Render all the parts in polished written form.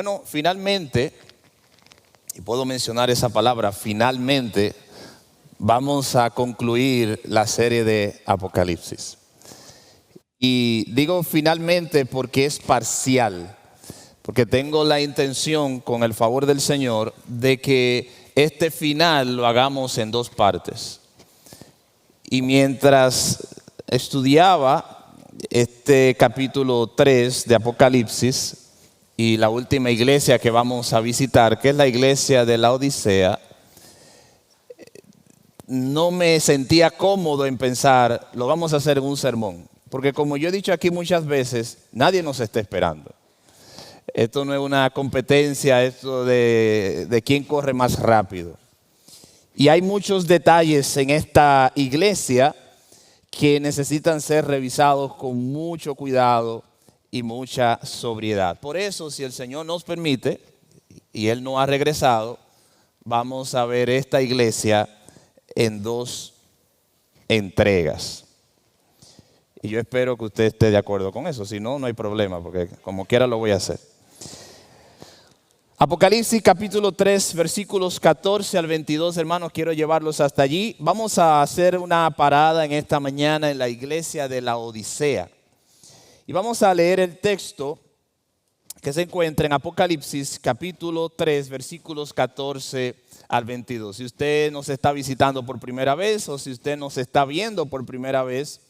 Bueno, finalmente, y puedo mencionar esa palabra, finalmente, vamos a concluir la serie de Apocalipsis. Y digo finalmente porque es parcial, porque tengo la intención, con el favor del Señor, de que este final lo hagamos en dos partes. Y mientras estudiaba este capítulo 3 de Apocalipsis y la última iglesia que vamos a visitar, que es la iglesia de la Odisea, no me sentía cómodo en pensar, lo vamos a hacer en un sermón. Porque como yo he dicho aquí muchas veces, nadie nos está esperando. Esto no es una competencia, esto de quién corre más rápido. Y hay muchos detalles en esta iglesia que necesitan ser revisados con mucho cuidado y mucha sobriedad. Por eso, si el Señor nos permite, y Él no ha regresado, vamos a ver esta iglesia en dos entregas. Y yo espero que usted esté de acuerdo con eso. Si no, no hay problema, porque como quiera lo voy a hacer. Apocalipsis capítulo 3, versículos 14 al 22, hermanos, quiero llevarlos hasta allí. Vamos a hacer una parada en esta mañana en la iglesia de la Odisea. Y vamos a leer el texto que se encuentra en Apocalipsis capítulo 3, versículos 14 al 22. Si usted nos está visitando por primera vez o si usted nos está viendo por primera vez,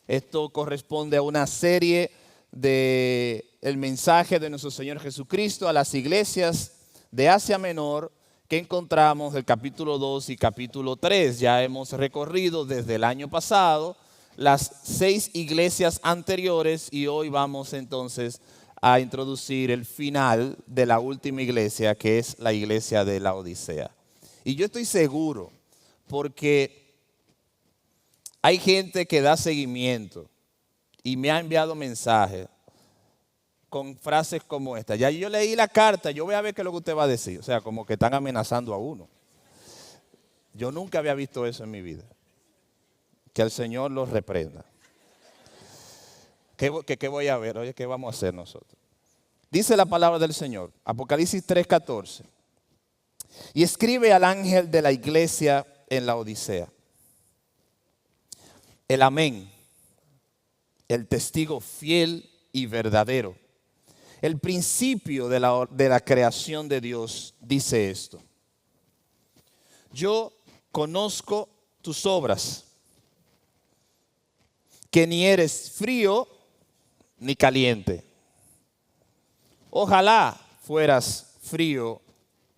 esto corresponde a una serie de el mensaje de nuestro Señor Jesucristo a las iglesias de Asia Menor que encontramos del capítulo 2 y capítulo 3. Ya hemos recorrido desde el año pasado las 6 iglesias anteriores y hoy vamos entonces a introducir el final de la última iglesia, que es la iglesia de la Odisea. Y yo estoy seguro, porque hay gente que da seguimiento y me ha enviado mensajes con frases como esta. Ya yo leí la carta, yo voy a ver qué es lo que usted va a decir. O sea, como que están amenazando a uno. Yo nunca había visto eso en mi vida. Que el Señor los reprenda. ¿Qué voy a ver? Oye, ¿qué vamos a hacer nosotros? Dice la palabra del Señor, Apocalipsis 3:14. Y escribe al ángel de la iglesia en la Odisea. El amén, el testigo fiel y verdadero, el principio de la creación de Dios, dice esto. Yo conozco tus obras, que ni eres frío ni caliente. Ojalá fueras frío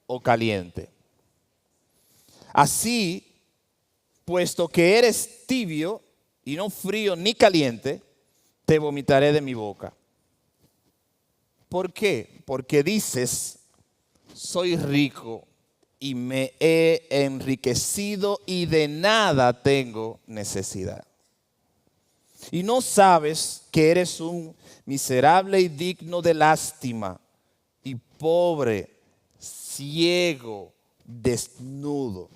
o caliente. Así, puesto que eres tibio y no frío ni caliente, te vomitaré de mi boca. ¿Por qué? Porque dices, soy rico y me he enriquecido y de nada tengo necesidad. Y no sabes que eres un miserable y digno de lástima, y pobre, ciego, desnudo.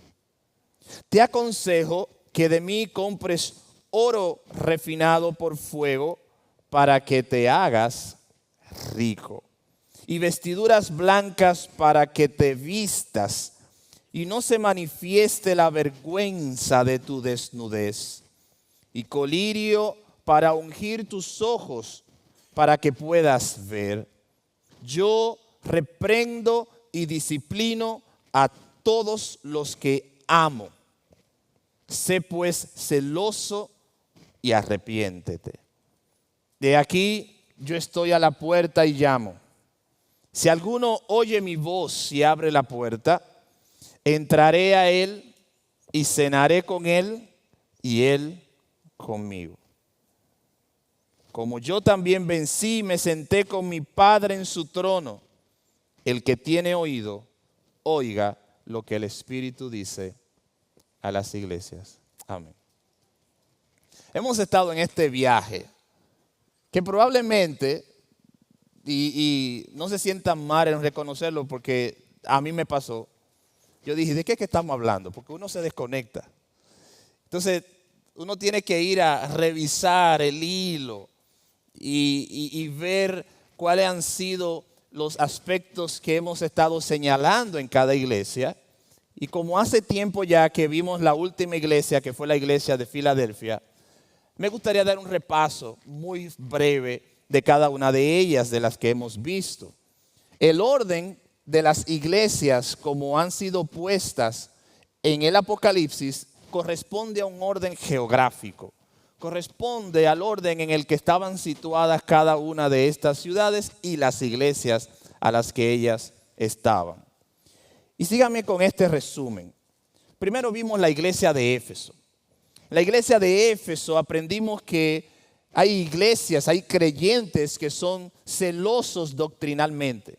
Te aconsejo que de mí compres oro refinado por fuego para que te hagas rico, y vestiduras blancas para que te vistas y no se manifieste la vergüenza de tu desnudez, y colirio para ungir tus ojos para que puedas ver. Yo reprendo y disciplino a todos los que amo. Sé pues celoso y arrepiéntete. De aquí yo estoy a la puerta y llamo. Si alguno oye mi voz y abre la puerta, entraré a él y cenaré con él y él conmigo. Como yo también vencí y me senté con mi Padre en su trono, el que tiene oído, oiga lo que el Espíritu dice a las iglesias. Amén. Hemos estado en este viaje que probablemente, y no se sientan mal en reconocerlo porque a mí me pasó. Yo dije, ¿de qué es que estamos hablando? Porque uno se desconecta. Entonces, uno tiene que ir a revisar el hilo y ver cuáles han sido los aspectos que hemos estado señalando en cada iglesia. Y como hace tiempo ya que vimos la última iglesia, que fue la iglesia de Filadelfia, me gustaría dar un repaso muy breve de cada una de ellas, de las que hemos visto. El orden de las iglesias, como han sido puestas en el Apocalipsis, corresponde a un orden geográfico. Corresponde al orden en el que estaban situadas cada una de estas ciudades y las iglesias a las que ellas estaban. Y síganme con este resumen. Primero vimos la iglesia de Éfeso. La iglesia de Éfeso aprendimos que hay iglesias, hay creyentes que son celosos doctrinalmente,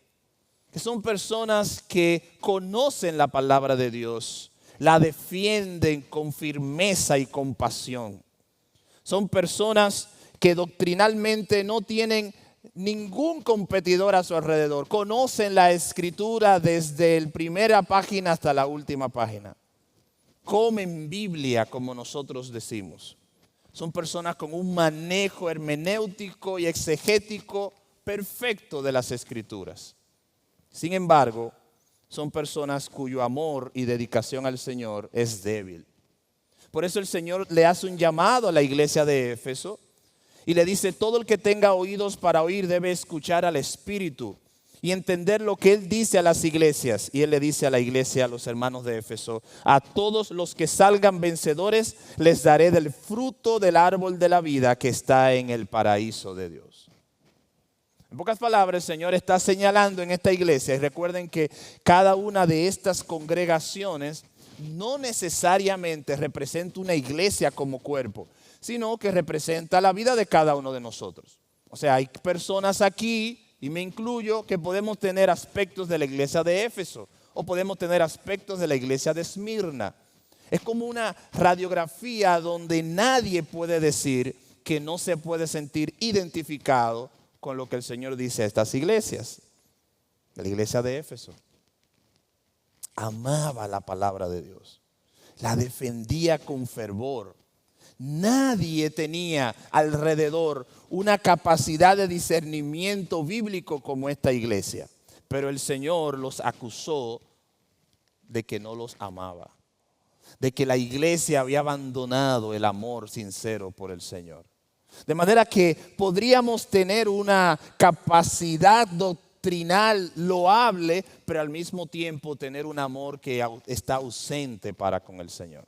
que son personas que conocen la palabra de Dios, la defienden con firmeza y con pasión. Son personas que doctrinalmente no tienen ningún competidor a su alrededor. Conocen la escritura desde la primera página hasta la última página. Comen Biblia, como nosotros decimos. Son personas con un manejo hermenéutico y exegético perfecto de las escrituras. Sin embargo, son personas cuyo amor y dedicación al Señor es débil. Por eso el Señor le hace un llamado a la iglesia de Éfeso y le dice: todo el que tenga oídos para oír debe escuchar al Espíritu y entender lo que Él dice a las iglesias. Y Él le dice a la iglesia, a los hermanos de Éfeso: a todos los que salgan vencedores les daré del fruto del árbol de la vida que está en el paraíso de Dios. En pocas palabras, el Señor está señalando en esta iglesia, y recuerden que cada una de estas congregaciones no necesariamente representa una iglesia como cuerpo, sino que representa la vida de cada uno de nosotros. O sea, hay personas aquí, y me incluyo, que podemos tener aspectos de la iglesia de Éfeso o podemos tener aspectos de la iglesia de Esmirna. Es como una radiografía donde nadie puede decir que no se puede sentir identificado con lo que el Señor dice a estas iglesias. La iglesia de Éfeso amaba la palabra de Dios, la defendía con fervor. Nadie tenía alrededor una capacidad de discernimiento bíblico como esta iglesia, pero el Señor los acusó de que no los amaba, de que la iglesia había abandonado el amor sincero por el Señor. De manera que podríamos tener una capacidad doctrinal loable, pero al mismo tiempo tener un amor que está ausente para con el Señor.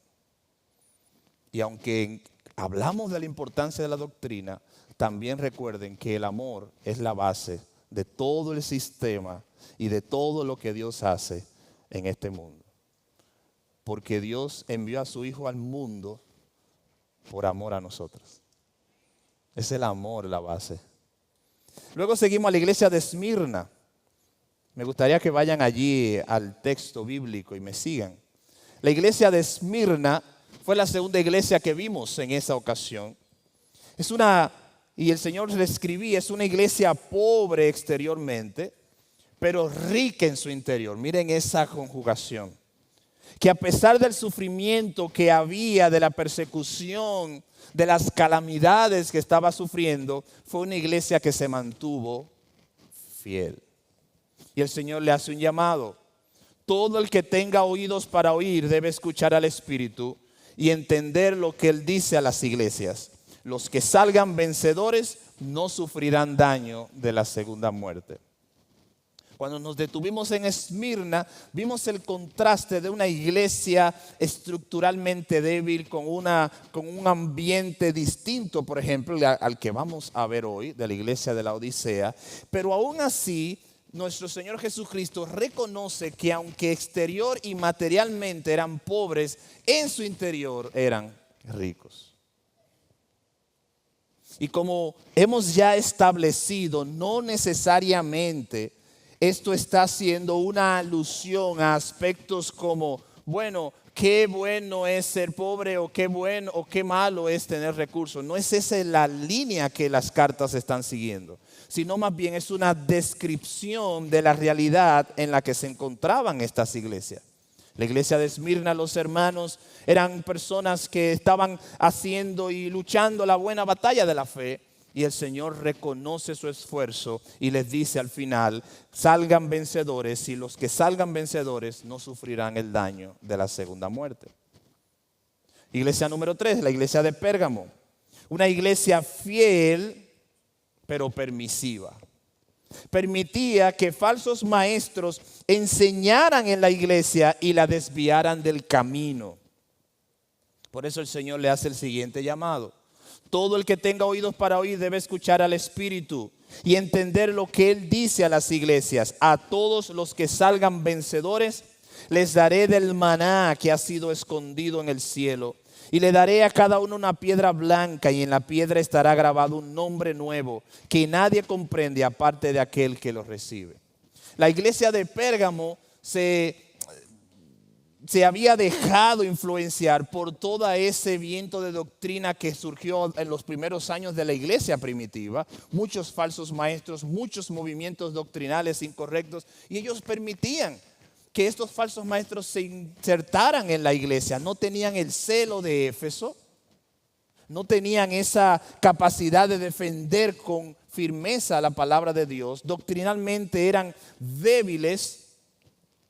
Y aunque hablamos de la importancia de la doctrina, también recuerden que el amor es la base de todo el sistema y de todo lo que Dios hace en este mundo. Porque Dios envió a su Hijo al mundo por amor a nosotros. Es el amor la base. Luego seguimos a la iglesia de Esmirna. Me gustaría que vayan allí al texto bíblico y me sigan. La iglesia de Esmirna fue la segunda iglesia que vimos en esa ocasión. Y el Señor le escribía, es una iglesia pobre exteriormente, pero rica en su interior. Miren esa conjugación. Que a pesar del sufrimiento que había, de la persecución, de las calamidades que estaba sufriendo, fue una iglesia que se mantuvo fiel. Y el Señor le hace un llamado. Todo el que tenga oídos para oír debe escuchar al Espíritu y entender lo que Él dice a las iglesias. Los que salgan vencedores no sufrirán daño de la segunda muerte. Cuando nos detuvimos en Esmirna, vimos el contraste de una iglesia estructuralmente débil con un ambiente distinto, por ejemplo, al que vamos a ver hoy, de la iglesia de la Odisea. Pero aún así, nuestro Señor Jesucristo reconoce que aunque exterior y materialmente eran pobres, en su interior eran ricos. Y como hemos ya establecido, no necesariamente esto está haciendo una alusión a aspectos como, bueno, qué bueno es ser pobre o qué bueno o qué malo es tener recursos. No es esa la línea que las cartas están siguiendo, sino más bien es una descripción de la realidad en la que se encontraban estas iglesias. La iglesia de Esmirna, los hermanos eran personas que estaban haciendo y luchando la buena batalla de la fe, Y el Señor reconoce su esfuerzo y les dice al final, salgan vencedores, y los que salgan vencedores no sufrirán el daño de la segunda muerte. Iglesia número 3, la iglesia de Pérgamo. Una iglesia fiel, pero permisiva. Permitía que falsos maestros enseñaran en la iglesia y la desviaran del camino. Por eso el Señor le hace el siguiente llamado. Todo el que tenga oídos para oír debe escuchar al Espíritu y entender lo que Él dice a las iglesias. A todos los que salgan vencedores les daré del maná que ha sido escondido en el cielo. Y le daré a cada uno una piedra blanca, y en la piedra estará grabado un nombre nuevo que nadie comprende aparte de aquel que lo recibe. La iglesia de Pérgamo se había dejado influenciar por todo ese viento de doctrina que surgió en los primeros años de la iglesia primitiva. Muchos falsos maestros, muchos movimientos doctrinales incorrectos, y ellos permitían que estos falsos maestros se insertaran en la iglesia. No tenían el celo de Éfeso, no tenían esa capacidad de defender con firmeza la palabra de Dios. Doctrinalmente eran débiles,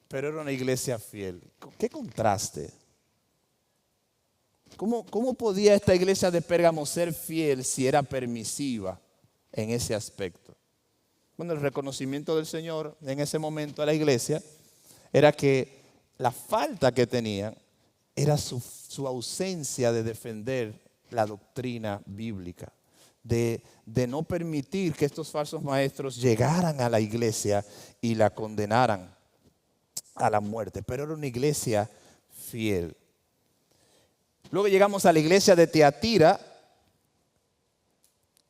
pero era una iglesia fiel. ¿Qué contraste? ¿Cómo podía esta iglesia de Pérgamo ser fiel si era permisiva en ese aspecto? Bueno, el reconocimiento del Señor en ese momento a la iglesia era que la falta que tenían era su ausencia de defender la doctrina bíblica, de no permitir que estos falsos maestros llegaran a la iglesia y la condenaran a la muerte. Pero era una iglesia fiel. Luego llegamos a la iglesia de Tiatira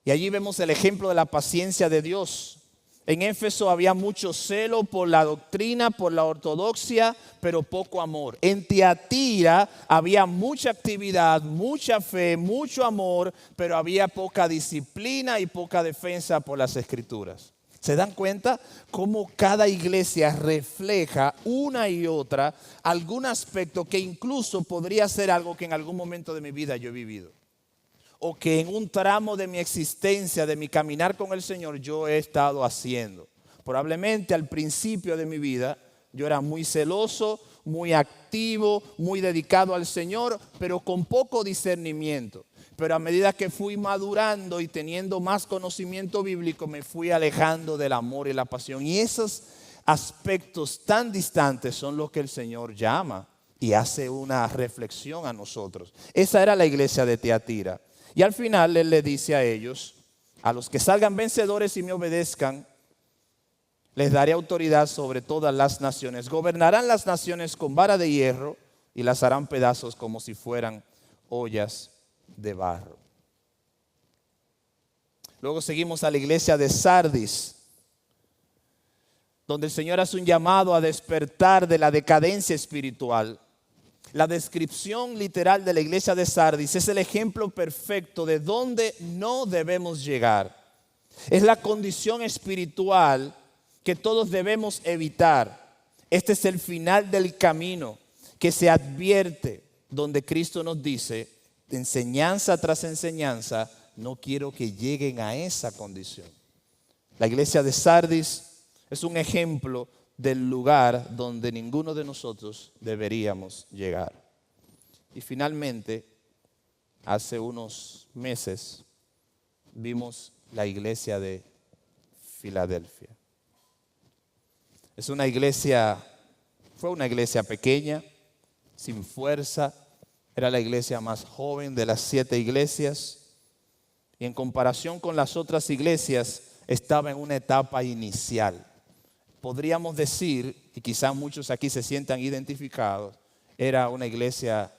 y allí vemos el ejemplo de la paciencia de Dios. En Éfeso había mucho celo por la doctrina, por la ortodoxia, pero poco amor. En Tiatira había mucha actividad, mucha fe, mucho amor, pero había poca disciplina y poca defensa por las Escrituras. ¿Se dan cuenta cómo cada iglesia refleja una y otra algún aspecto que incluso podría ser algo que en algún momento de mi vida yo he vivido? O que en un tramo de mi existencia, de mi caminar con el Señor, yo he estado haciendo. Probablemente al principio de mi vida yo era muy celoso, muy activo, muy dedicado al Señor, pero con poco discernimiento. Pero a medida que fui madurando y teniendo más conocimiento bíblico, me fui alejando del amor y la pasión. Y esos aspectos tan distantes son los que el Señor llama y hace una reflexión a nosotros. Esa era la iglesia de Tiatira. Y al final Él le dice a ellos, a los que salgan vencedores y me obedezcan, les daré autoridad sobre todas las naciones. Gobernarán las naciones con vara de hierro y las harán pedazos como si fueran ollas de barro. Luego seguimos a la iglesia de Sardis, donde el Señor hace un llamado a despertar de la decadencia espiritual. La descripción literal de la iglesia de Sardis es el ejemplo perfecto de dónde no debemos llegar. Es la condición espiritual que todos debemos evitar. Este es el final del camino que se advierte, donde Cristo nos dice, enseñanza tras enseñanza, no quiero que lleguen a esa condición. La iglesia de Sardis es un ejemplo del lugar donde ninguno de nosotros deberíamos llegar. Y finalmente, hace unos meses, vimos la iglesia de Filadelfia. Fue una iglesia pequeña, sin fuerza, era la iglesia más joven de las 7 iglesias, y en comparación con las otras iglesias, estaba en una etapa inicial. Podríamos decir, y quizás muchos aquí se sientan identificados, era una iglesia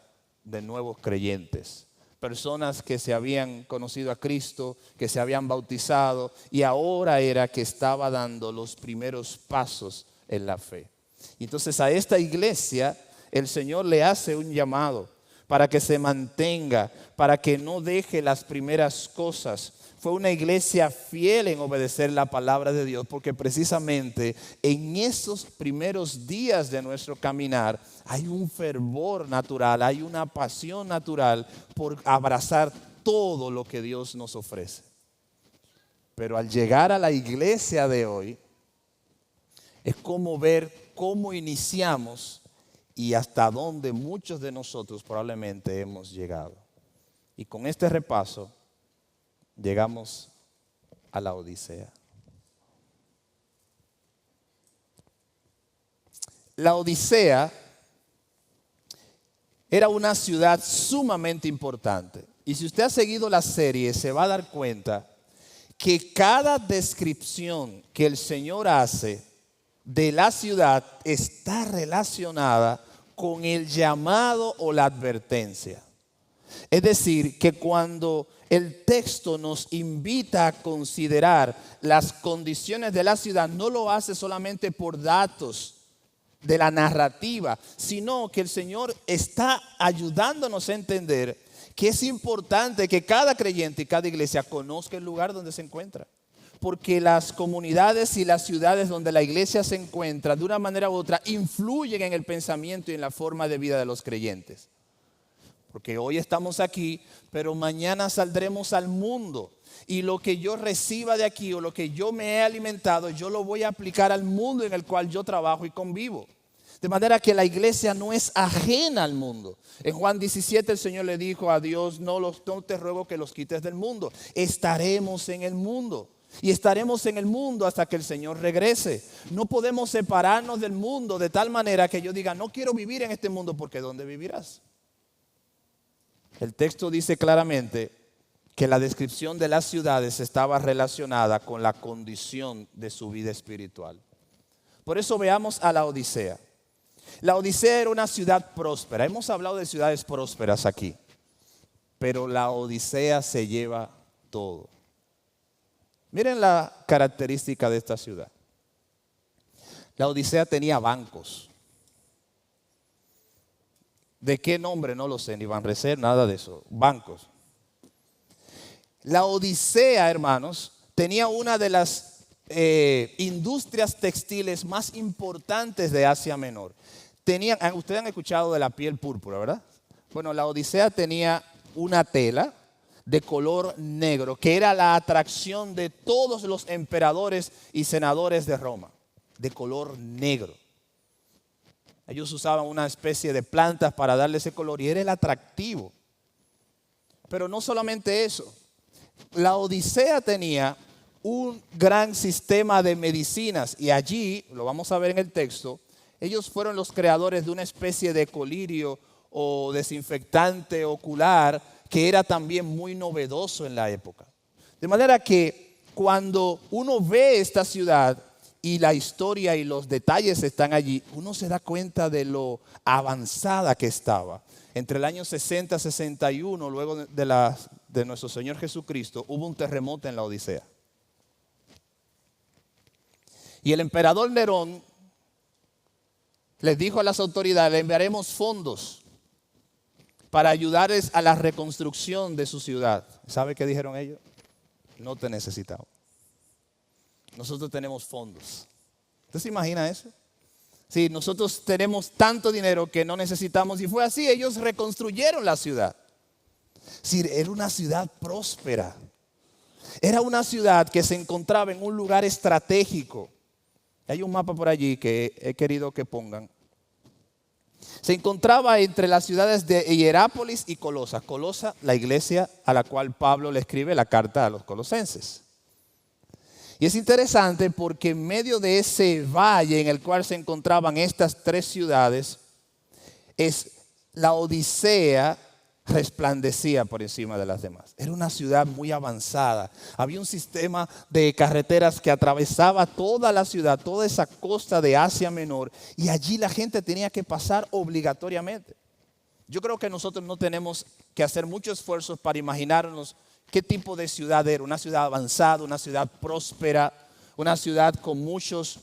de nuevos creyentes. Personas que se habían conocido a Cristo, que se habían bautizado y ahora era que estaba dando los primeros pasos en la fe. Entonces a esta iglesia el Señor le hace un llamado para que se mantenga, para que no deje las primeras cosas. Fue una iglesia fiel en obedecer la palabra de Dios, porque precisamente en esos primeros días de nuestro caminar hay un fervor natural, hay una pasión natural por abrazar todo lo que Dios nos ofrece. Pero al llegar a la iglesia de hoy, es como ver cómo iniciamos y hasta dónde muchos de nosotros probablemente hemos llegado. Y con este repaso llegamos a la Odisea. La Odisea era una ciudad sumamente importante. Y si usted ha seguido la serie, se va a dar cuenta que cada descripción que el Señor hace de la ciudad está relacionada con el llamado o la advertencia. Es decir, que cuando el texto nos invita a considerar las condiciones de la ciudad, no lo hace solamente por datos de la narrativa, sino que el Señor está ayudándonos a entender que es importante que cada creyente y cada iglesia conozca el lugar donde se encuentra. Porque las comunidades y las ciudades donde la iglesia se encuentra, de una manera u otra, influyen en el pensamiento y en la forma de vida de los creyentes. Porque hoy estamos aquí, pero mañana saldremos al mundo. Y lo que yo reciba de aquí o lo que yo me he alimentado, yo lo voy a aplicar al mundo en el cual yo trabajo y convivo. De manera que la iglesia no es ajena al mundo. En Juan 17 el Señor le dijo a Dios, no te ruego que los quites del mundo. Estaremos en el mundo. Y estaremos en el mundo hasta que el Señor regrese. No podemos separarnos del mundo de tal manera que yo diga, no quiero vivir en este mundo, porque ¿dónde vivirás? El texto dice claramente que la descripción de las ciudades estaba relacionada con la condición de su vida espiritual. Por eso veamos a la Odisea. La Odisea era una ciudad próspera. Hemos hablado de ciudades prósperas aquí, pero la Odisea se lleva todo. Miren la característica de esta ciudad. La Odisea tenía bancos. ¿De qué nombre? No lo sé, ni Banreser, nada de eso. Bancos. La Odisea, hermanos, tenía una de las industrias textiles más importantes de Asia Menor. Ustedes han escuchado de la piel púrpura, ¿verdad? Bueno, la Odisea tenía una tela de color negro, que era la atracción de todos los emperadores y senadores de Roma, de color negro. Ellos usaban una especie de plantas para darle ese color y era el atractivo. Pero no solamente eso, la Odisea tenía un gran sistema de medicinas y allí, lo vamos a ver en el texto, ellos fueron los creadores de una especie de colirio o desinfectante ocular que era también muy novedoso en la época. De manera que cuando uno ve esta ciudad y la historia y los detalles están allí, uno se da cuenta de lo avanzada que estaba. Entre el año 60 y 61, luego de nuestro Señor Jesucristo, hubo un terremoto en la Odisea. Y el emperador Nerón les dijo a las autoridades, le enviaremos fondos para ayudarles a la reconstrucción de su ciudad. ¿Sabe qué dijeron ellos? No te necesitamos. Nosotros tenemos fondos. ¿Usted se imagina eso? Sí, nosotros tenemos tanto dinero que no necesitamos. Y fue así, ellos reconstruyeron la ciudad. Sí, era una ciudad próspera. Era una ciudad que se encontraba en un lugar estratégico. Hay un mapa por allí que he querido que pongan. Se encontraba entre las ciudades de Hierápolis y Colosa. Colosa, la iglesia a la cual Pablo le escribe la carta a los colosenses. Y es interesante porque en medio de ese valle en el cual se encontraban estas tres ciudades, la Odisea resplandecía por encima de las demás. Era una ciudad muy avanzada. Había un sistema de carreteras que atravesaba toda la ciudad, toda esa costa de Asia Menor, y allí la gente tenía que pasar obligatoriamente. Yo creo que nosotros no tenemos que hacer muchos esfuerzos para imaginarnos qué tipo de ciudad era. Una ciudad avanzada, una ciudad próspera, una ciudad con muchos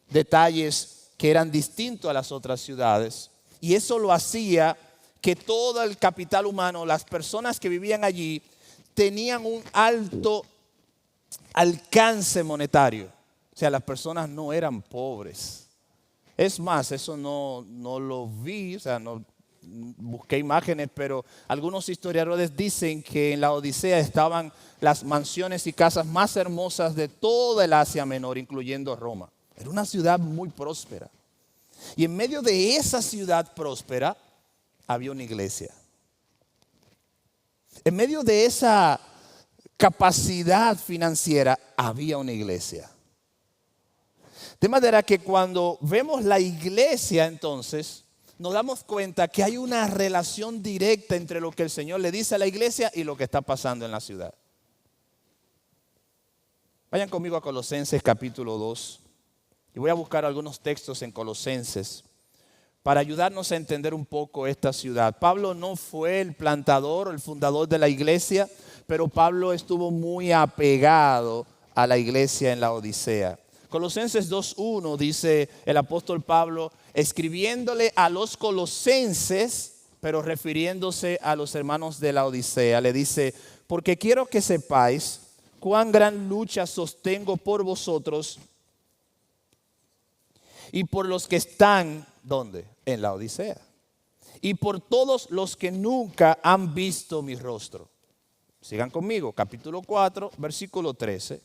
detalles que eran distintos a las otras ciudades. Y eso lo hacía que todo el capital humano, las personas que vivían allí, tenían un alto alcance monetario. O sea, las personas no eran pobres. Es más, eso no lo vi, o sea, no busqué imágenes, pero algunos historiadores dicen que en la Odisea estaban las mansiones y casas más hermosas de toda el Asia Menor, incluyendo Roma. Era una ciudad muy próspera. Y en medio de esa ciudad próspera había una iglesia. En medio de esa capacidad financiera había una iglesia. De manera que cuando vemos la iglesia, entonces nos damos cuenta que hay una relación directa entre lo que el Señor le dice a la iglesia y lo que está pasando en la ciudad. Vayan conmigo a Colosenses capítulo 2. Y voy a buscar algunos textos en Colosenses para ayudarnos a entender un poco esta ciudad. Pablo no fue el plantador o el fundador de la iglesia, pero Pablo estuvo muy apegado a la iglesia en la Odisea. Colosenses 2:1 dice el apóstol Pablo, escribiéndole a los colosenses, pero refiriéndose a los hermanos de la Odisea, le dice, porque quiero que sepáis cuán gran lucha sostengo por vosotros y por los que están, ¿dónde? En la Odisea. Y por todos los que nunca han visto mi rostro. Sigan conmigo, capítulo 4, versículo 13.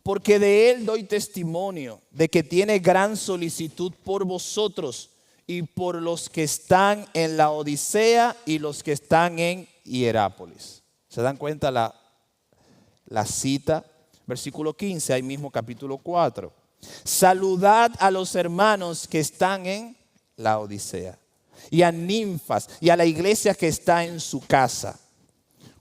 Porque de él doy testimonio de que tiene gran solicitud por vosotros y por los que están en la Odisea y los que están en Hierápolis. ¿Se dan cuenta la cita? Versículo 15, ahí mismo capítulo 4. Saludad a los hermanos que están en la Odisea y a Ninfas y a la iglesia que está en su casa.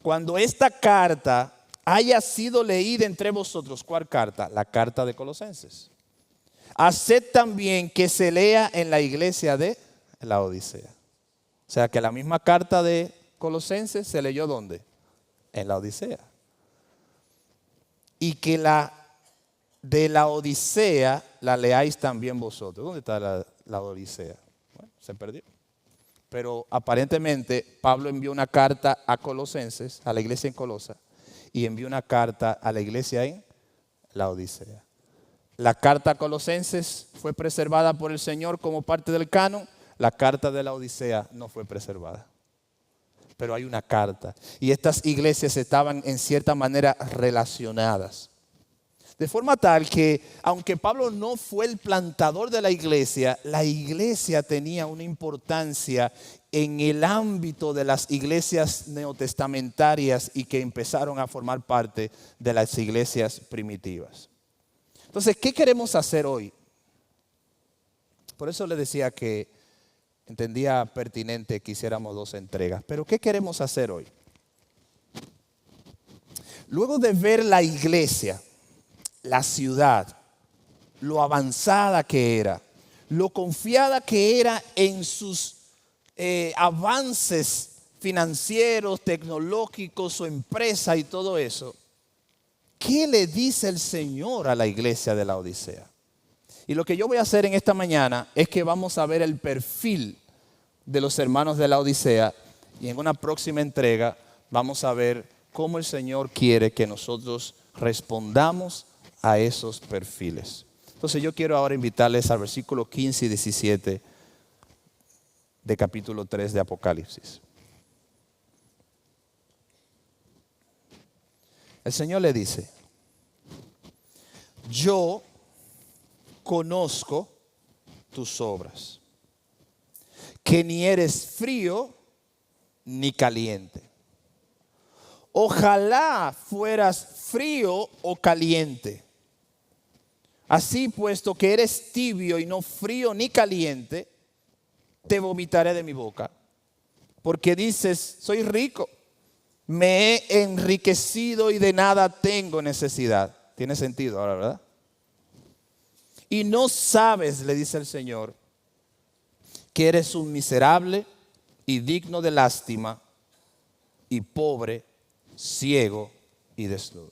Cuando esta carta haya sido leída entre vosotros, ¿cuál carta? La carta de Colosenses. Haced también que se lea en la iglesia de la Odisea. O sea que la misma carta de Colosenses se leyó ¿dónde? En la Odisea. Y que la de la Odisea la leáis también vosotros. ¿Dónde está la Odisea? Bueno, se perdió. Pero aparentemente Pablo envió una carta a Colosenses, a la iglesia en Colosa, y envió una carta a la iglesia en la Odisea. La carta a Colosenses fue preservada por el Señor como parte del canon. La carta de la Odisea no fue preservada. Pero hay una carta. Y estas iglesias estaban en cierta manera relacionadas. De forma tal que, aunque Pablo no fue el plantador de la iglesia tenía una importancia en el ámbito de las iglesias neotestamentarias y que empezaron a formar parte de las iglesias primitivas. Entonces, ¿qué queremos hacer hoy? Por eso le decía que entendía pertinente que hiciéramos 2 entregas. Pero ¿qué queremos hacer hoy? Luego de ver la iglesia, la ciudad, lo avanzada que era, lo confiada que era en sus avances financieros, tecnológicos, su empresa y todo eso, ¿qué le dice el Señor a la iglesia de la Odisea? Y lo que yo voy a hacer en esta mañana es que vamos a ver el perfil de los hermanos de la Odisea y en una próxima entrega vamos a ver cómo el Señor quiere que nosotros respondamos a esos perfiles. Entonces yo quiero ahora invitarles al versículo 15 y 17 de capítulo 3 de Apocalipsis. El Señor le dice, yo conozco tus obras, que ni eres frío ni caliente. Ojalá fueras frío o caliente. Así, puesto que eres tibio y no frío ni caliente, te vomitaré de mi boca. Porque dices, soy rico, me he enriquecido y de nada tengo necesidad. Tiene sentido ahora, ¿verdad? Y no sabes, le dice el Señor, que eres un miserable y digno de lástima y pobre, ciego y desnudo.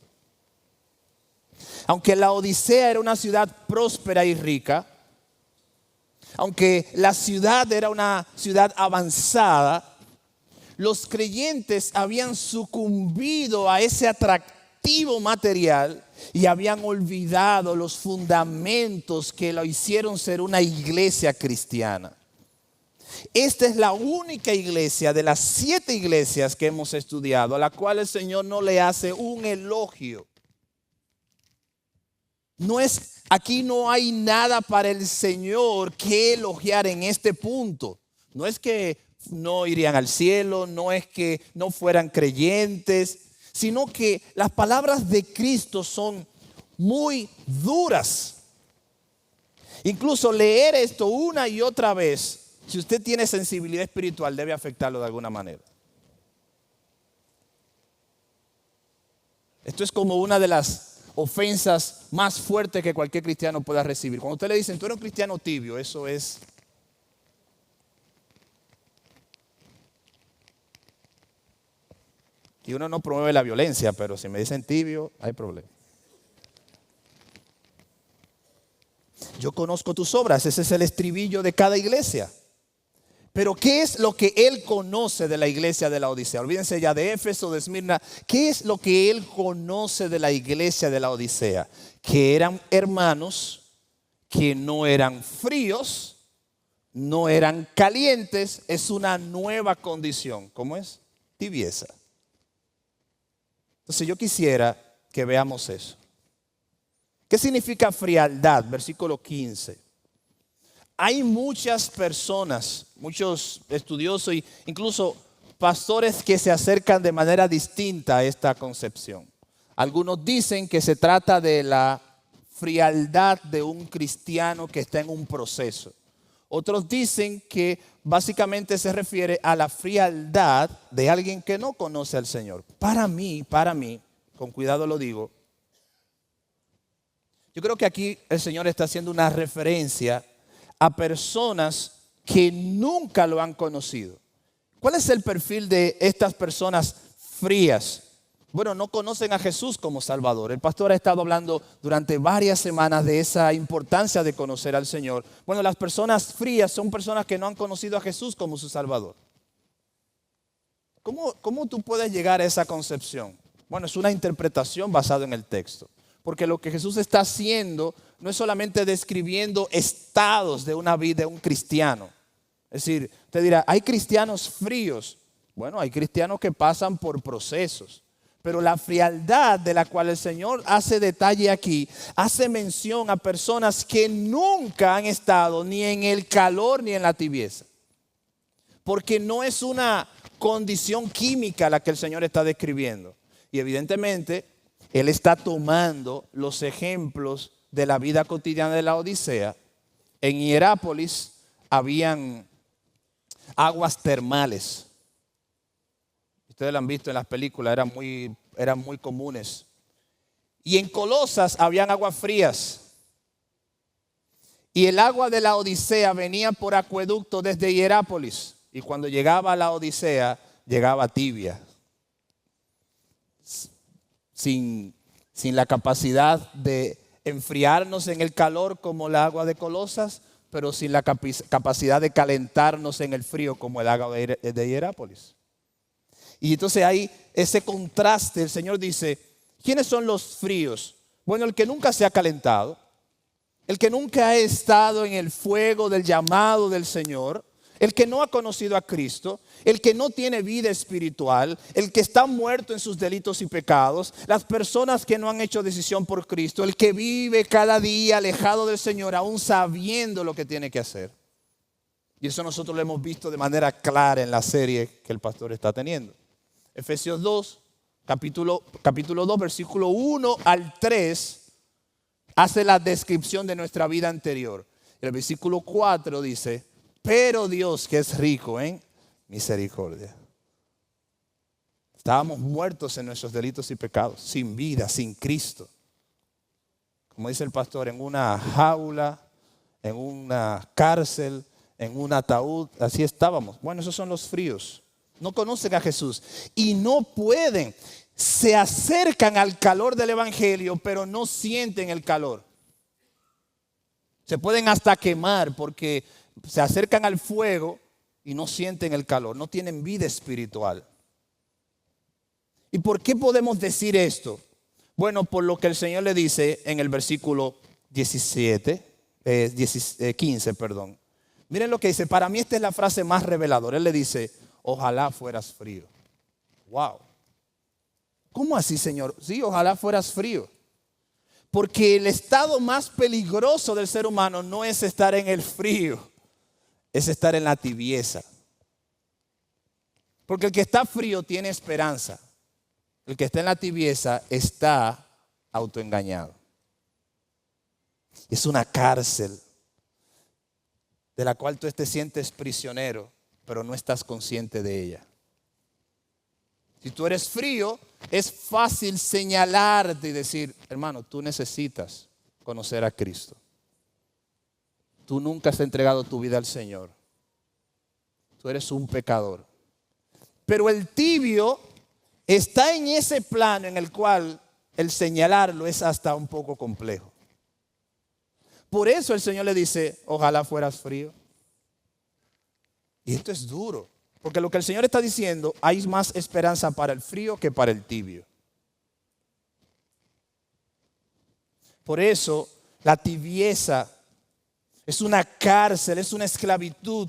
Aunque la Odisea era una ciudad próspera y rica, aunque la ciudad era una ciudad avanzada, los creyentes habían sucumbido a ese atractivo material y habían olvidado los fundamentos que lo hicieron ser una iglesia cristiana. Esta es la única iglesia de las 7 iglesias que hemos estudiado a la cual el Señor no le hace un elogio. Aquí no hay nada para el Señor que elogiar en este punto. No es que no irían al cielo, no es que no fueran creyentes, sino que las palabras de Cristo son muy duras. Incluso leer esto una y otra vez, si usted tiene sensibilidad espiritual, debe afectarlo de alguna manera. Esto es como una de las ofensas más fuertes que cualquier cristiano pueda recibir. Cuando usted le dicen, tú eres un cristiano tibio, eso es... Y uno no promueve la violencia, pero si me dicen tibio, hay problema. Yo conozco tus obras, ese es el estribillo de cada iglesia. Pero ¿qué es lo que él conoce de la iglesia de la Odisea? Olvídense ya de Éfeso, de Esmirna. ¿Qué es lo que él conoce de la iglesia de la Odisea? Que eran hermanos que no eran fríos, no eran calientes. Es una nueva condición. ¿Cómo es? Tibieza. Entonces yo quisiera que veamos eso. ¿Qué significa frialdad? Versículo 15. Hay muchas personas, muchos estudiosos e incluso pastores que se acercan de manera distinta a esta concepción. Algunos dicen que se trata de la frialdad de un cristiano que está en un proceso. Otros dicen que básicamente se refiere a la frialdad de alguien que no conoce al Señor. Para mí, con cuidado lo digo, yo creo que aquí el Señor está haciendo una referencia a personas que nunca lo han conocido. ¿Cuál es el perfil de estas personas frías? Bueno, no conocen a Jesús como Salvador. El pastor ha estado hablando durante varias semanas de esa importancia de conocer al Señor. Bueno, las personas frías son personas que no han conocido a Jesús como su Salvador. ¿Cómo tú puedes llegar a esa concepción? Bueno, es una interpretación basada en el texto. Porque lo que Jesús está haciendo no es solamente describiendo estados de una vida de un cristiano. Es decir, usted dirá, hay cristianos fríos. Bueno, hay cristianos que pasan por procesos. Pero la frialdad de la cual el Señor hace detalle aquí, hace mención a personas que nunca han estado ni en el calor ni en la tibieza. Porque no es una condición química la que el Señor está describiendo. Y evidentemente, Él está tomando los ejemplos de la vida cotidiana de la Odisea. En Hierápolis habían aguas termales. Ustedes lo han visto en las películas, eran muy comunes. Y en Colosas habían aguas frías. Y el agua de la Odisea venía por acueducto desde Hierápolis. Y cuando llegaba a la Odisea, llegaba tibia. Sin la capacidad de enfriarnos en el calor como el agua de Colosas, pero sin la capacidad de calentarnos en el frío como el agua de Hierápolis. Y entonces hay ese contraste. El Señor dice, ¿quiénes son los fríos? Bueno, el que nunca se ha calentado, el que nunca ha estado en el fuego del llamado del Señor, el que no ha conocido a Cristo, el que no tiene vida espiritual, el que está muerto en sus delitos y pecados, las personas que no han hecho decisión por Cristo, el que vive cada día alejado del Señor, aún sabiendo lo que tiene que hacer. Y eso nosotros lo hemos visto de manera clara en la serie que el pastor está teniendo. Efesios 2, capítulo 2, versículo 1 al 3, hace la descripción de nuestra vida anterior. El versículo 4 dice, pero Dios que es rico en misericordia. Estábamos muertos en nuestros delitos y pecados, sin vida, sin Cristo. Como dice el pastor, en una jaula, en una cárcel, en un ataúd, así estábamos. Bueno, esos son los fríos. No conocen a Jesús y no pueden. Se acercan al calor del evangelio, pero no sienten el calor. Se pueden hasta quemar porque se acercan al fuego y no sienten el calor, no tienen vida espiritual. ¿Y por qué podemos decir esto? Bueno, por lo que el Señor le dice en el versículo 15, Miren lo que dice. Para mí esta es la frase más reveladora. Él le dice, ojalá fueras frío. Wow. ¿Cómo así, Señor? Sí, ojalá fueras frío. Porque el estado más peligroso del ser humano no es estar en el frío, es estar en la tibieza. Porque el que está frío tiene esperanza. El que está en la tibieza está autoengañado. Es una cárcel de la cual tú te sientes prisionero, pero no estás consciente de ella. Si tú eres frío, es fácil señalarte y decir, hermano, tú necesitas conocer a Cristo. Tú nunca has entregado tu vida al Señor. Tú eres un pecador. Pero el tibio está en ese plano en el cual el señalarlo es hasta un poco complejo. Por eso el Señor le dice, ojalá fueras frío. Y esto es duro. Porque lo que el Señor está diciendo, hay más esperanza para el frío que para el tibio. Por eso la tibieza es una cárcel, es una esclavitud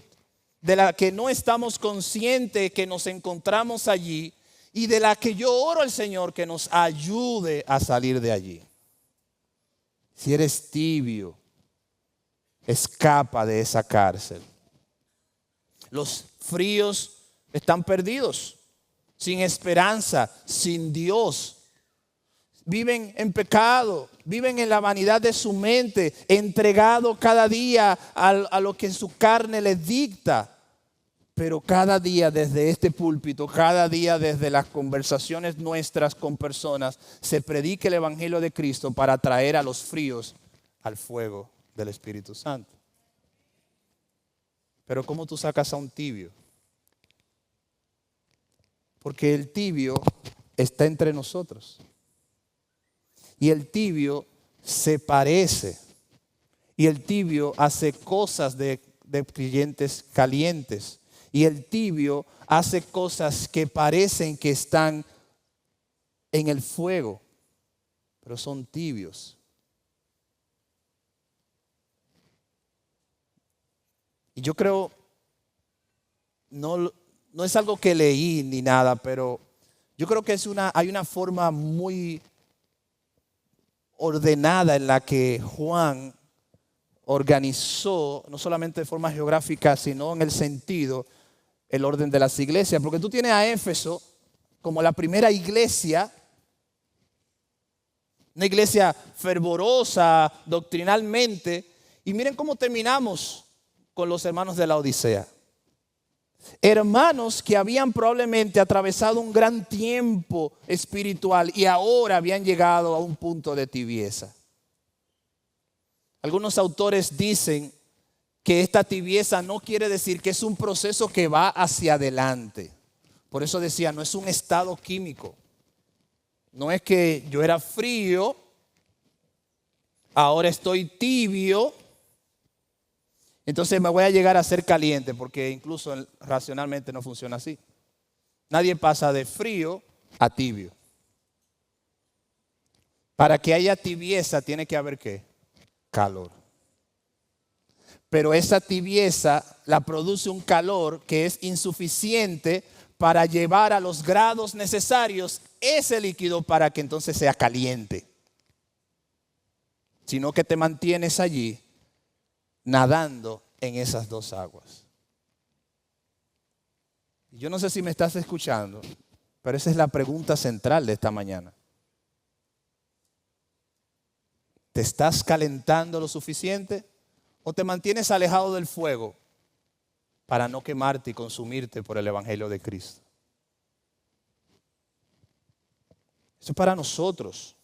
de la que no estamos conscientes que nos encontramos allí y de la que yo oro al Señor que nos ayude a salir de allí. Si eres tibio, escapa de esa cárcel. Los fríos están perdidos, sin esperanza, sin Dios. Viven en pecado, viven en la vanidad de su mente, entregado cada día a lo que su carne les dicta. Pero cada día desde este púlpito, cada día desde las conversaciones nuestras con personas, se predica el Evangelio de Cristo para traer a los fríos al fuego del Espíritu Santo. Pero ¿cómo tú sacas a un tibio? Porque el tibio está entre nosotros. Y el tibio se parece. Y el tibio hace cosas de creyentes calientes. Y el tibio hace cosas que parecen que están en el fuego, pero son tibios. Y yo creo, no es algo que leí ni nada, pero yo creo que hay una forma muy ordenada en la que Juan organizó, no solamente de forma geográfica, sino en el sentido, el orden de las iglesias. Porque tú tienes a Éfeso como la primera iglesia, una iglesia fervorosa doctrinalmente, y miren cómo terminamos con los hermanos de la Odisea. Hermanos que habían probablemente atravesado un gran tiempo espiritual y ahora habían llegado a un punto de tibieza. Algunos autores dicen que esta tibieza no quiere decir que es un proceso que va hacia adelante. Por eso decía, no es un estado químico. No es que yo era frío, ahora estoy tibio, entonces me voy a llegar a ser caliente, porque incluso racionalmente no funciona así. Nadie pasa de frío a tibio. Para que haya tibieza tiene que haber ¿qué? Calor. Pero esa tibieza la produce un calor que es insuficiente para llevar a los grados necesarios ese líquido para que entonces sea caliente. Sino que te mantienes allí nadando en esas dos aguas. Yo no sé si me estás escuchando, pero esa es la pregunta central de esta mañana. ¿Te estás calentando lo suficiente o te mantienes alejado del fuego para no quemarte y consumirte por el Evangelio de Cristo? Eso es para nosotros.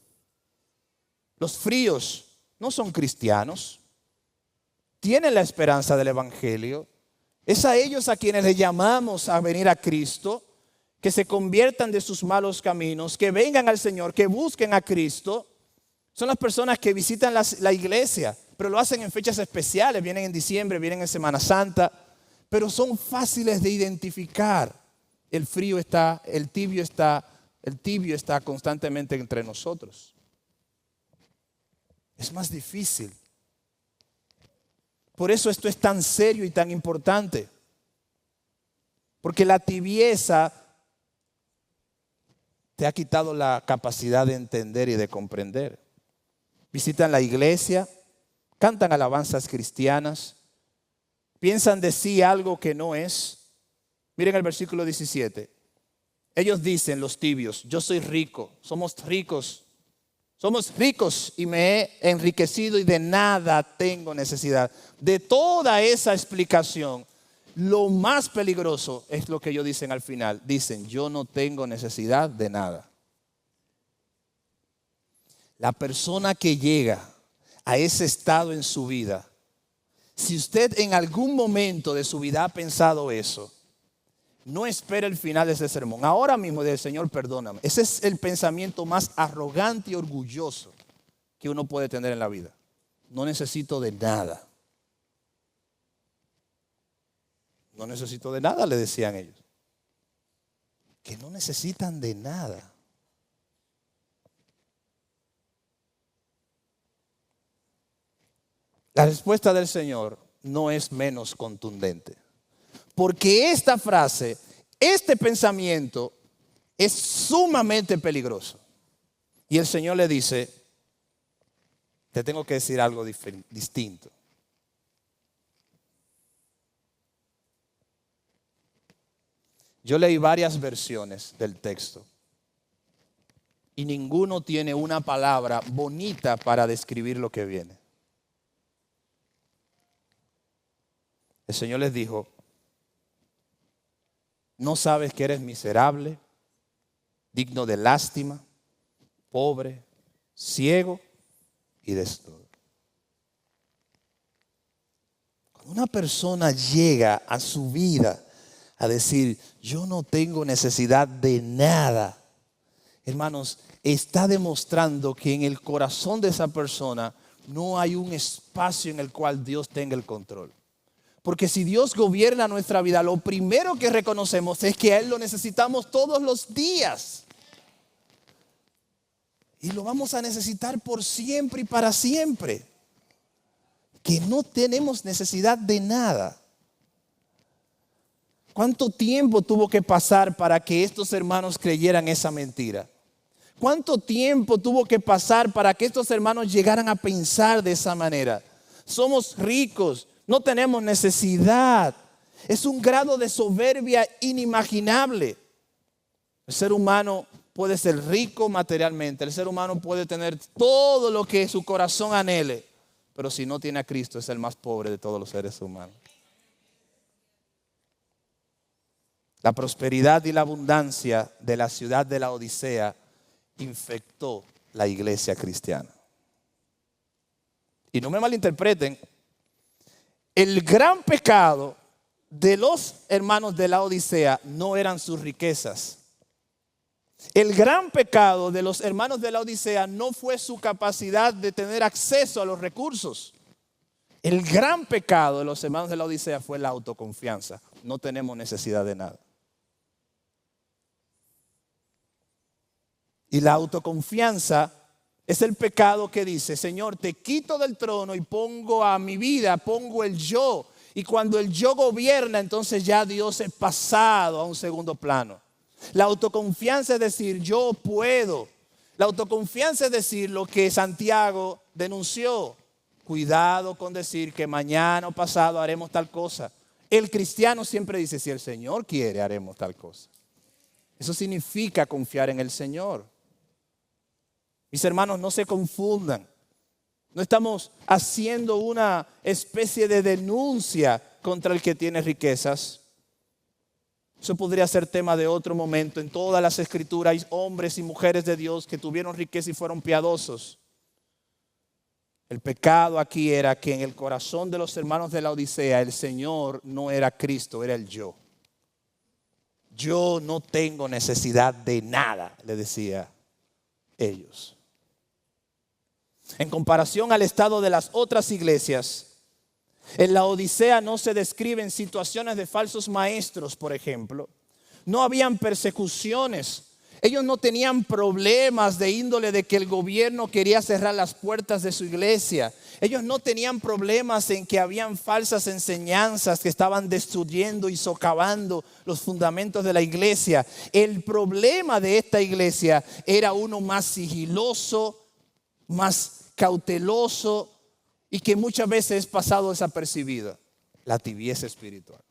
Los fríos no son cristianos. Tienen la esperanza del Evangelio. Es a ellos a quienes les llamamos a venir a Cristo, que se conviertan de sus malos caminos, que vengan al Señor, que busquen a Cristo. Son las personas que visitan la iglesia, pero lo hacen en fechas especiales, vienen en diciembre, vienen en Semana Santa, pero son fáciles de identificar. El frío está, el tibio está constantemente entre nosotros. Es más difícil. Por eso esto es tan serio y tan importante. Porque la tibieza te ha quitado la capacidad de entender y de comprender. Visitan la iglesia, cantan alabanzas cristianas, piensan de sí algo que no es. Miren el versículo 17. Ellos dicen, los tibios, yo soy rico, somos ricos y me he enriquecido y de nada tengo necesidad. De toda esa explicación, lo más peligroso es lo que ellos dicen al final. Dicen, yo no tengo necesidad de nada. La persona que llega a ese estado en su vida, si usted en algún momento de su vida ha pensado eso, no espere el final de ese sermón. Ahora mismo del Señor, perdóname. Ese es el pensamiento más arrogante y orgulloso que uno puede tener en la vida. No necesito de nada. No necesito de nada, le decían ellos. Que no necesitan de nada. La respuesta del Señor no es menos contundente. Porque esta frase, este pensamiento es sumamente peligroso. Y el Señor le dice, te tengo que decir algo distinto. Yo leí varias versiones del texto y ninguno tiene una palabra bonita para describir lo que viene. El Señor les dijo, ¿no sabes que eres miserable, digno de lástima, pobre, ciego y desnudo? Cuando una persona llega a su vida a decir, yo no tengo necesidad de nada, hermanos, está demostrando que en el corazón de esa persona no hay un espacio en el cual Dios tenga el control. Porque si Dios gobierna nuestra vida, lo primero que reconocemos es que a Él lo necesitamos todos los días. Y lo vamos a necesitar por siempre y para siempre. Que no tenemos necesidad de nada. ¿Cuánto tiempo tuvo que pasar para que estos hermanos creyeran esa mentira? ¿Cuánto tiempo tuvo que pasar para que estos hermanos llegaran a pensar de esa manera? Somos ricos. No tenemos necesidad. Es un grado de soberbia inimaginable. El ser humano puede ser rico materialmente. El ser humano puede tener todo lo que su corazón anhele. Pero si no tiene a Cristo, es el más pobre de todos los seres humanos. La prosperidad y la abundancia de la ciudad de la Odisea infectó la iglesia cristiana. Y no me malinterpreten. El gran pecado de los hermanos de la Odisea no eran sus riquezas. El gran pecado de los hermanos de la Odisea no fue su capacidad de tener acceso a los recursos. El gran pecado de los hermanos de la Odisea fue la autoconfianza. No tenemos necesidad de nada. Y la autoconfianza es el pecado que dice, Señor, te quito del trono y pongo a mi vida, pongo el yo. Y cuando el yo gobierna, entonces ya Dios es pasado a un segundo plano. La autoconfianza es decir, yo puedo. La autoconfianza es decir lo que Santiago denunció. Cuidado con decir que mañana o pasado haremos tal cosa. El cristiano siempre dice, si el Señor quiere, haremos tal cosa. Eso significa confiar en el Señor. Mis hermanos, no se confundan. No estamos haciendo una especie de denuncia contra el que tiene riquezas. Eso podría ser tema de otro momento. En todas las escrituras hay hombres y mujeres de Dios que tuvieron riqueza y fueron piadosos. El pecado aquí era que en el corazón de los hermanos de la Odisea el Señor no era Cristo, era el yo. Yo no tengo necesidad de nada, le decía ellos. En comparación al estado de las otras iglesias, en la Odisea no se describen situaciones de falsos maestros, por ejemplo. No habían persecuciones. Ellos no tenían problemas de índole de que el gobierno quería cerrar las puertas de su iglesia. Ellos no tenían problemas en que habían falsas enseñanzas que estaban destruyendo y socavando los fundamentos de la iglesia. El problema de esta iglesia era uno más sigiloso, más cauteloso y que muchas veces es pasado desapercibido: la tibieza espiritual.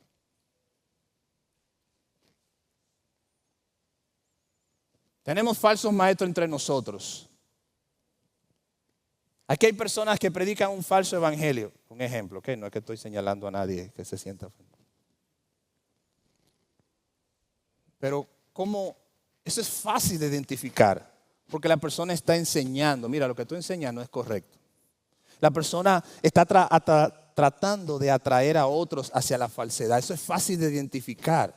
Tenemos falsos maestros entre nosotros. Aquí hay personas que predican un falso evangelio. Un ejemplo, ¿ok? No es que estoy señalando a nadie que se sienta ofendido. Pero ¿cómo? Eso es fácil de identificar, porque la persona está enseñando. Mira, lo que tú enseñas no es correcto. La persona está tratando de atraer a otros hacia la falsedad. Eso es fácil de identificar.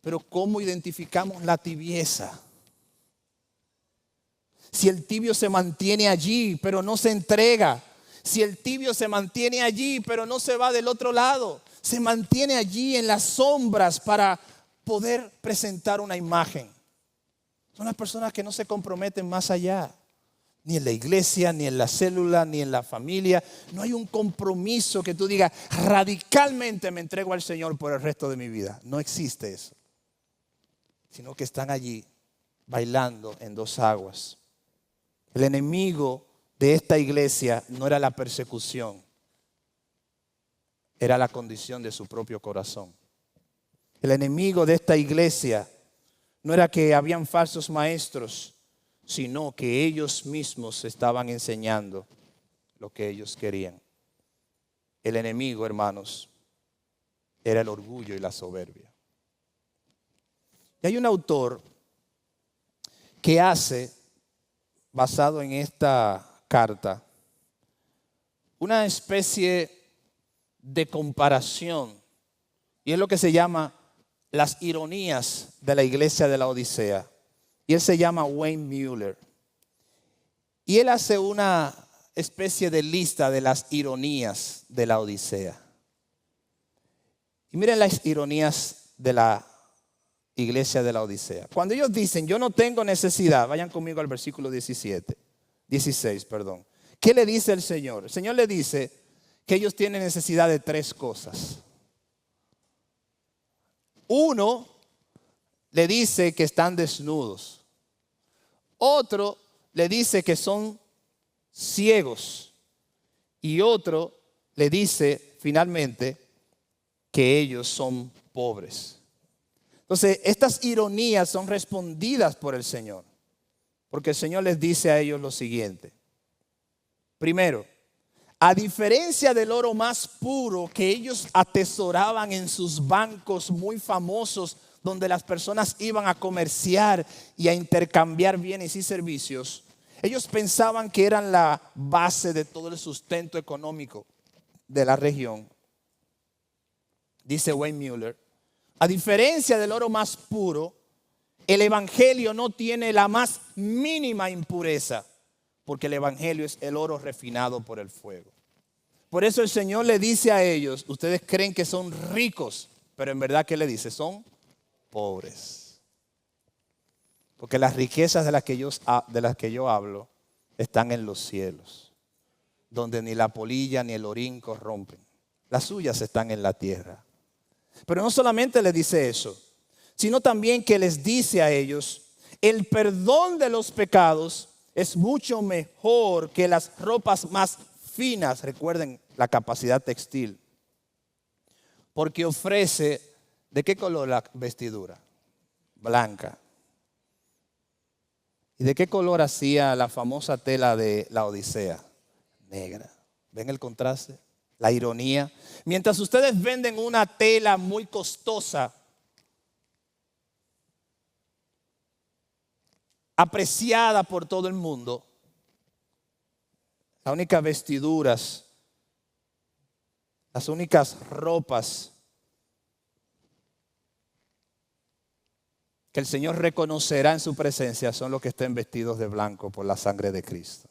Pero ¿cómo identificamos la tibieza? Si el tibio se mantiene allí, pero no se entrega. Si el tibio se mantiene allí, pero no se va del otro lado. Se mantiene allí en las sombras para poder presentar una imagen. Son las personas que no se comprometen más allá. Ni en la iglesia, ni en la célula, ni en la familia. No hay un compromiso que tú digas: radicalmente me entrego al Señor por el resto de mi vida. No existe eso. Sino que están allí bailando en dos aguas. El enemigo de esta iglesia no era la persecución, era la condición de su propio corazón. El enemigo de esta iglesia no era que habían falsos maestros, sino que ellos mismos estaban enseñando lo que ellos querían. El enemigo, hermanos, era el orgullo y la soberbia. Y hay un autor que hace, basado en esta carta, una especie de comparación, y es lo que se llama las ironías de la iglesia de la Odisea. Y él se llama Wayne Mueller. Y él hace una especie de lista de las ironías de la Odisea. Y miren las ironías de la iglesia de la Odisea. Cuando ellos dicen: yo no tengo necesidad, vayan conmigo al versículo 16. ¿Qué le dice el Señor? El Señor le dice que ellos tienen necesidad de tres cosas. Uno, le dice que están desnudos. Otro le dice que son ciegos. Y otro le dice finalmente que ellos son pobres. Entonces, estas ironías son respondidas por el Señor, porque el Señor les dice a ellos lo siguiente. Primero, a diferencia del oro más puro que ellos atesoraban en sus bancos muy famosos, donde las personas iban a comerciar y a intercambiar bienes y servicios, ellos pensaban que eran la base de todo el sustento económico de la región. Dice Wayne Mueller: a diferencia del oro más puro, el evangelio no tiene la más mínima impureza, porque el evangelio es el oro refinado por el fuego. Por eso el Señor le dice a ellos: ustedes creen que son ricos, pero en verdad, ¿qué le dice? Son pobres. Porque las riquezas de las que yo hablo están en los cielos, donde ni la polilla ni el orín corrompen. Las suyas están en la tierra. Pero no solamente les dice eso, sino también que les dice a ellos: el perdón de los pecados es mucho mejor que las ropas más finas. Recuerden la capacidad textil. Porque ofrece, ¿de qué color la vestidura? Blanca. ¿Y de qué color hacía la famosa tela de la Odisea? Negra. ¿Ven el contraste? La ironía. Mientras ustedes venden una tela muy costosa, apreciada por todo el mundo, las únicas vestiduras, las únicas ropas que el Señor reconocerá en su presencia son los que estén vestidos de blanco por la sangre de Cristo.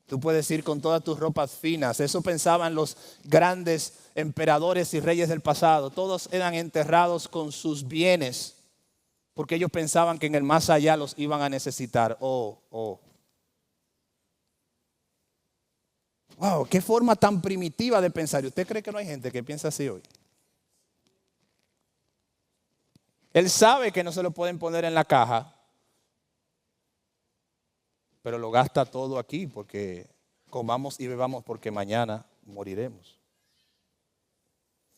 Tú puedes ir con todas tus ropas finas. Eso pensaban los grandes emperadores y reyes del pasado. Todos eran enterrados con sus bienes. porque ellos pensaban que en el más allá los iban a necesitar. Wow, qué forma tan primitiva de pensar. ¿Y usted cree que no hay gente que piensa así hoy? Él sabe que no se lo pueden poner en la caja, pero lo gasta todo aquí porque comamos y bebamos porque mañana moriremos.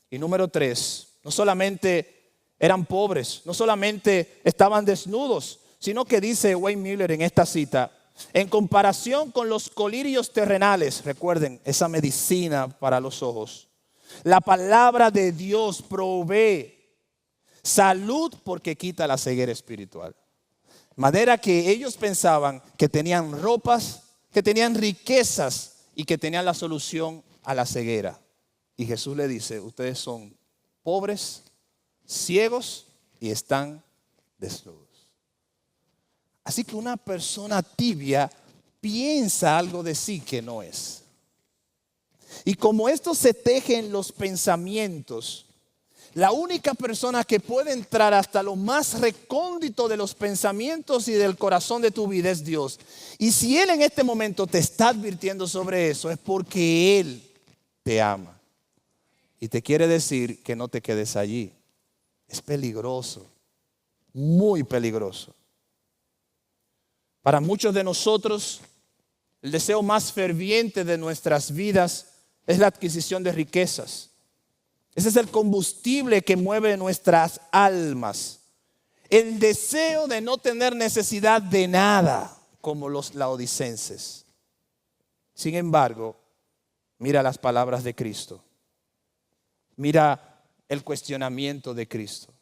Y número 3, no solamente eran pobres, no solamente estaban desnudos, sino que dice Wayne Mueller en esta cita, en comparación con los colirios terrenales, recuerden, esa medicina para los ojos, la palabra de Dios provee salud porque quita la ceguera espiritual. De manera que ellos pensaban que tenían ropas, que tenían riquezas y que tenían la solución a la ceguera. Y Jesús le dice, ustedes son pobres, ciegos y están desnudos. Así que una persona tibia piensa algo de sí que no es. Y como esto se teje en los pensamientos, la única persona que puede entrar hasta lo más recóndito de los pensamientos y del corazón de tu vida es Dios. Y si Él en este momento te está advirtiendo sobre eso, es porque Él te ama. Y te quiere decir que no te quedes allí. Es peligroso, muy peligroso. Para muchos de nosotros, el deseo más ferviente de nuestras vidas es la adquisición de riquezas. Ese es el combustible que mueve nuestras almas. El deseo de no tener necesidad de nada, como los laodicenses. Sin embargo, mira las palabras de Cristo. Mira el cuestionamiento de Cristo.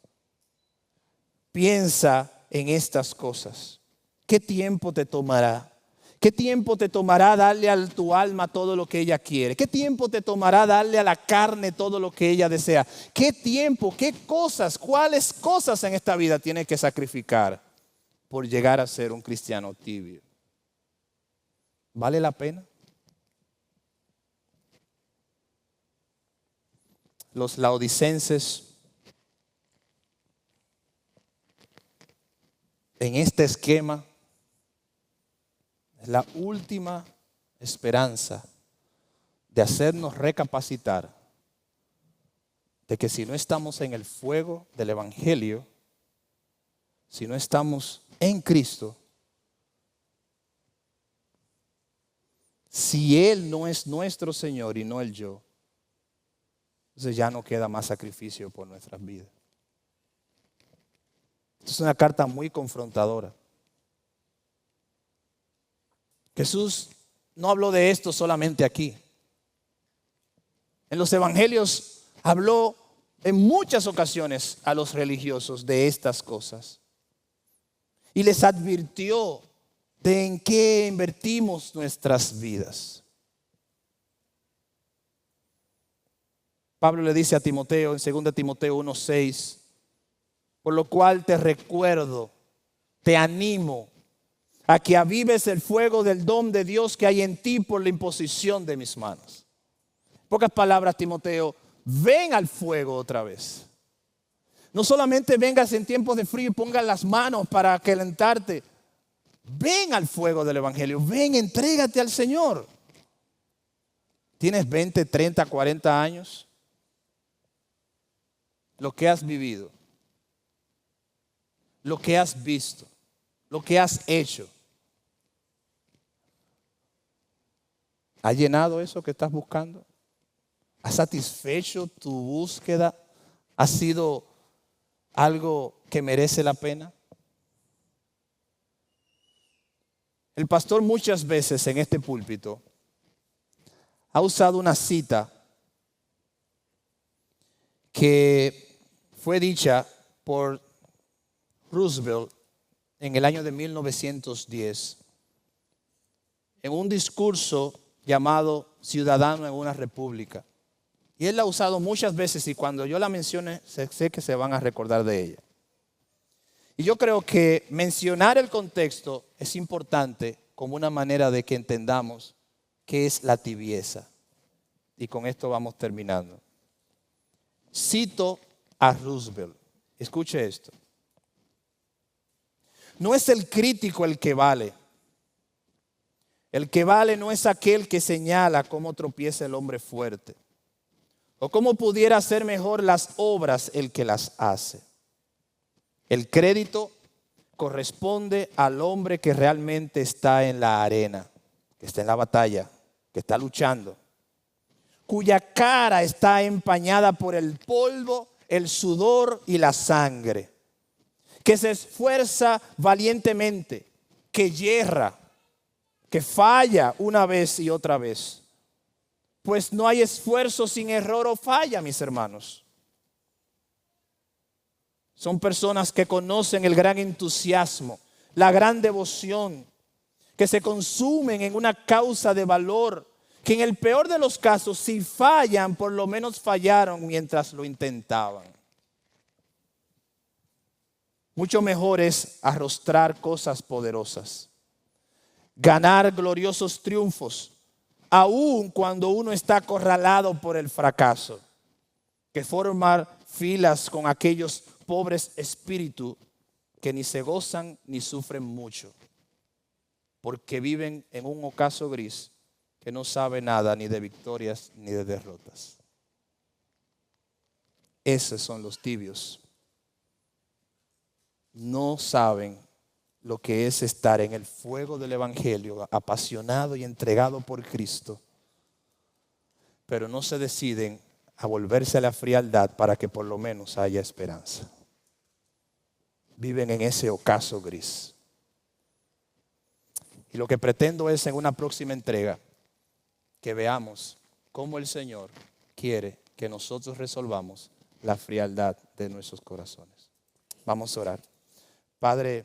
Piensa en estas cosas. ¿Qué tiempo te tomará? ¿Qué tiempo te tomará darle a tu alma todo lo que ella quiere? ¿Qué tiempo te tomará darle a la carne todo lo que ella desea? ¿Qué tiempo, qué cosas, cuáles cosas en esta vida tienes que sacrificar por llegar a ser un cristiano tibio? ¿Vale la pena? Los laodicenses en este esquema es la última esperanza de hacernos recapacitar de que si no estamos en el fuego del Evangelio, si no estamos en Cristo, si Él no es nuestro Señor y no el yo, entonces ya no queda más sacrificio por nuestras vidas. Esta es una carta muy confrontadora. Jesús no habló de esto solamente aquí. En los evangelios habló en muchas ocasiones a los religiosos de estas cosas. Y les advirtió de en qué invertimos nuestras vidas. Pablo le dice a Timoteo en 2 Timoteo 1:6, por lo cual te recuerdo, te animo a que avives el fuego del don de Dios que hay en ti por la imposición de mis manos. En pocas palabras, Timoteo, ven al fuego otra vez. No solamente vengas en tiempos de frío y pongas las manos para calentarte. Ven al fuego del Evangelio, ven, entrégate al Señor. ¿Tienes 20, 30, 40 años? Lo que has vivido, lo que has visto, lo que has hecho, ¿ha llenado eso que estás buscando? ¿Ha satisfecho tu búsqueda? ¿Ha sido algo que merece la pena? El pastor muchas veces en este púlpito ha usado una cita que fue dicha por Roosevelt en el año de 1910 en un discurso llamado Ciudadano en una República. Y él la ha usado muchas veces y cuando yo la mencione sé que se van a recordar de ella. Y yo creo que mencionar el contexto es importante como una manera de que entendamos qué es la tibieza. Y con esto vamos terminando. Cito a Roosevelt. Escuche esto. No es el crítico el que vale. El que vale no es aquel que señala cómo tropieza el hombre fuerte o cómo pudiera hacer mejor las obras el que las hace. El crédito corresponde al hombre que realmente está en la arena, que está en la batalla, que está luchando, cuya cara está empañada por el polvo, el sudor y la sangre, que se esfuerza valientemente, que yerra, que falla una vez y otra vez. Pues no hay esfuerzo sin error o falla, mis hermanos. Son personas que conocen el gran entusiasmo, la gran devoción, que se consumen en una causa de valor, que en el peor de los casos, si fallan, por lo menos fallaron mientras lo intentaban. Mucho mejor es arrostrar cosas poderosas, ganar gloriosos triunfos, aun cuando uno está acorralado por el fracaso, que formar filas con aquellos pobres espíritus que ni se gozan ni sufren mucho, porque viven en un ocaso gris que no sabe nada ni de victorias ni de derrotas. Esos son los tibios. No saben lo que es estar en el fuego del evangelio, apasionado y entregado por Cristo, pero no se deciden a volverse a la frialdad para que por lo menos haya esperanza. Viven en ese ocaso gris. Y lo que pretendo es en una próxima entrega que veamos cómo el Señor quiere que nosotros resolvamos la frialdad de nuestros corazones. Vamos a orar. Padre,